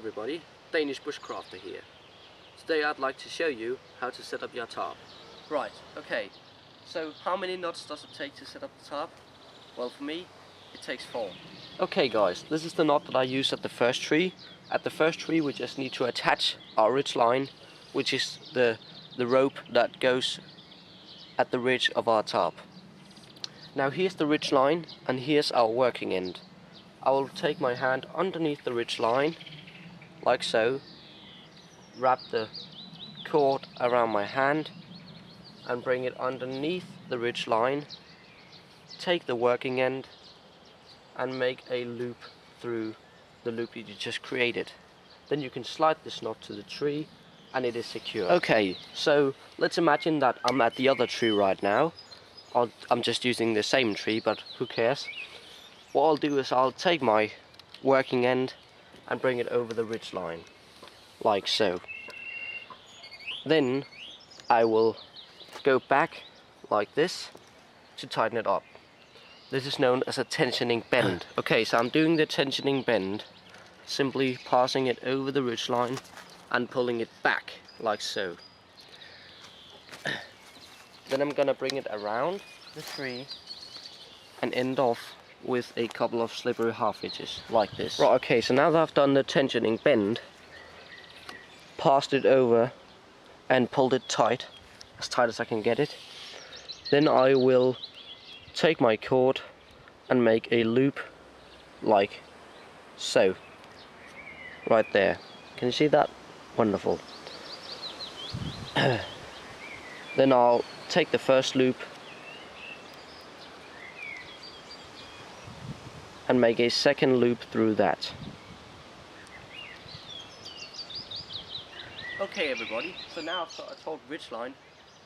everybody, Danish Bushcrafter here. Today I'd like to show you how to set up your tarp. Right, okay, so how many knots does it take to set up the tarp? Well, for me, it takes 4. Okay guys, this is the knot that I use at the first tree. At the first tree we just need to attach our ridgeline, which is the rope that goes at the ridge of our tarp. Now here's the ridgeline and here's our working end. I will take my hand underneath the ridgeline, like so, wrap the cord around my hand and bring it underneath the ridgeline, take the working end and make a loop through the loop you just created. Then you can slide this knot to the tree and it is secure. Okay, so let's imagine that I'm at the other tree right now. I'm just using the same tree, but who cares? What I'll do is I'll take my working end and bring it over the ridgeline, like so. Then I will go back like this to tighten it up. This is known as a tensioning bend. Okay, so I'm doing the tensioning bend, simply passing it over the ridgeline and pulling it back, like so. Then I'm gonna bring it around the tree and end off with a couple of slippery half hitches, like this. Right, okay, so now that I've done the tensioning bend, passed it over and pulled it tight as I can get it, then I will take my cord and make a loop like so, right there. Can you see that? Wonderful. Then I'll take the first loop and make a second loop through that. Okay everybody, so now I've got a taut ridgeline.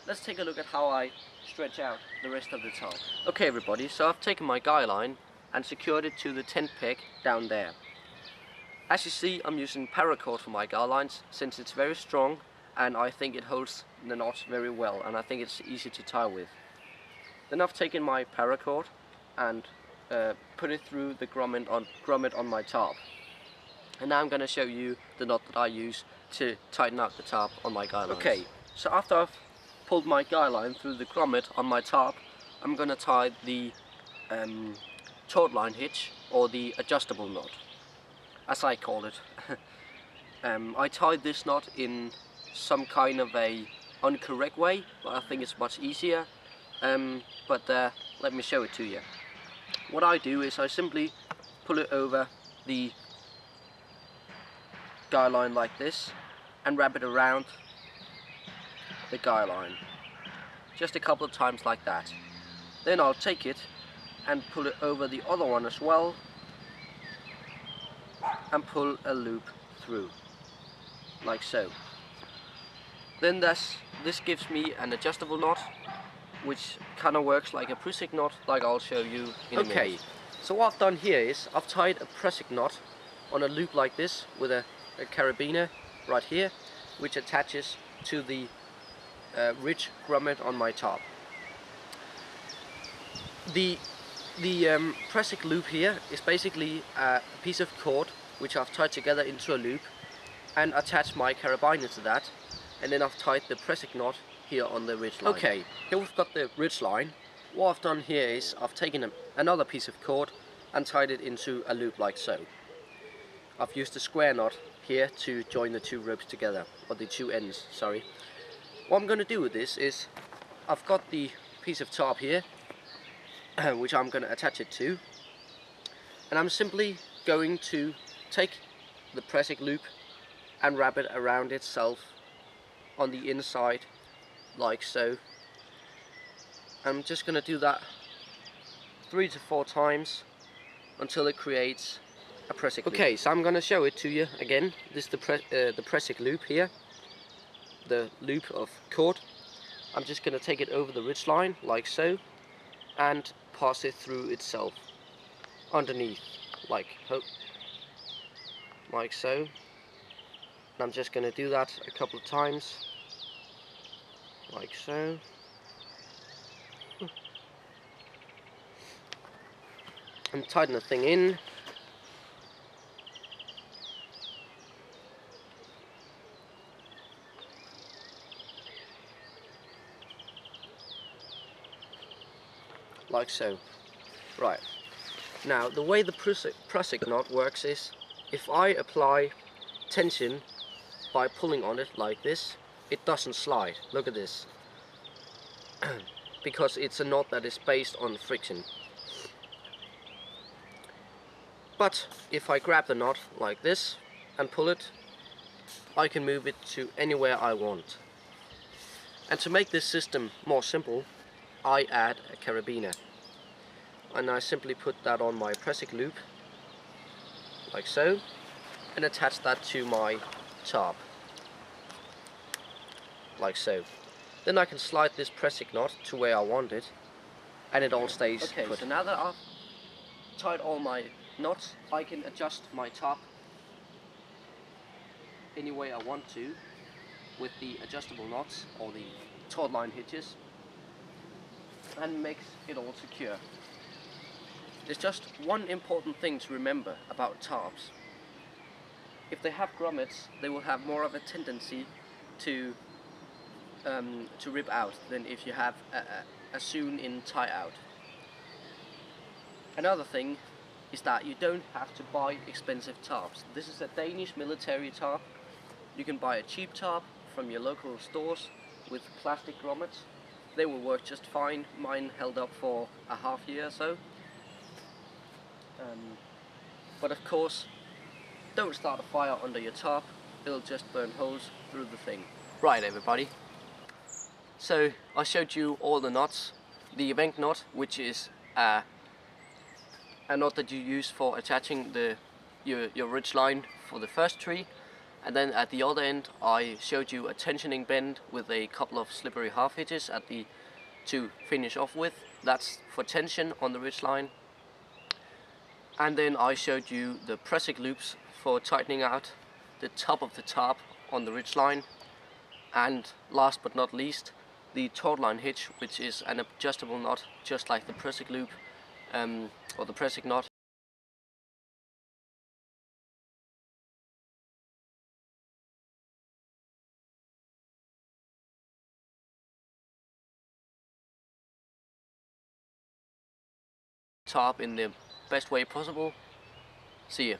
Let's take a look at how I stretch out the rest of the tarp. Okay everybody, so I've taken my guy line and secured it to the tent peg down there. As you see, I'm using paracord for my guy lines since it's very strong and I think it holds the knots very well and I think it's easy to tie with. Then I've taken my paracord and put it through the grommet on my tarp. And now I'm going to show you the knot that I use to tighten up the tarp on my guy lines. Okay, so after I've pulled my guy line through the grommet on my tarp, I'm going to tie the taut line hitch, or the adjustable knot, as I call it. I tied this knot in some kind of a incorrect way, but I think it's much easier. Let me show it to you. What I do is I simply pull it over the guy line like this and wrap it around the guy line, just a couple of times like that. Then I'll take it and pull it over the other one as well and pull a loop through, like so. Then this gives me an adjustable knot, which kind of works like a pressing knot, like I'll show you in a minute. Okay, so what I've done here is I've tied a pressing knot on a loop like this with a carabiner right here, which attaches to the ridge grommet on my tarp. The pressing loop here is basically a piece of cord which I've tied together into a loop and attached my carabiner to that, and then I've tied the pressing knot here on the ridge line. Okay, here we've got the ridge line. What I've done here is I've taken another piece of cord and tied it into a loop like so. I've used a square knot here to join the two ropes together, or the two ends, sorry. What I'm going to do with this is I've got the piece of tarp here, which I'm going to attach it to, and I'm simply going to take the pressing loop and wrap it around itself on the inside, like so. I'm just going to do that 3 to 4 times until it creates a pressing loop. Okay, so I'm going to show it to you again. This is the pressing loop here, the loop of cord. I'm just going to take it over the ridge line like so and pass it through itself underneath, like so. And I'm just going to do that a couple of times, like so. And tighten the thing in. like so. Right. Now, the way the prusik knot works is, if I apply tension by pulling on it like this, it doesn't slide. Look at this. Because it's a knot that is based on friction. But if I grab the knot like this and pull it, I can move it to anywhere I want. And to make this system more simple, I add a carabiner. And I simply put that on my pressing loop, like so, and attach that to my tarp, like so. Then I can slide this pressing knot to where I want it, and it all stays put. So now that I've tied all my knots, I can adjust my tarp any way I want to with the adjustable knots or the taut line hitches, and makes it all secure. There's just one important thing to remember about tarps. If they have grommets, they will have more of a tendency to rip out than if you have a sewn-in tie-out. Another thing is that you don't have to buy expensive tarps. This is a Danish military tarp. You can buy a cheap tarp from your local stores with plastic grommets. They will work just fine. Mine held up for a half year or so. But of course, don't start a fire under your tarp, it'll just burn holes through the thing. Right, everybody. So I showed you all the knots. The event knot, which is a knot that you use for attaching your ridgeline for the first tree. And then at the other end I showed you a tensioning bend with a couple of slippery half hitches at the to finish off with. That's for tension on the ridgeline. And then I showed you the pressing loops for tightening out the top of the tarp on the ridgeline. And last but not least, the taut line hitch, which is an adjustable knot just like the pressing loop or the pressing knot. Tarp in the best way possible. See ya.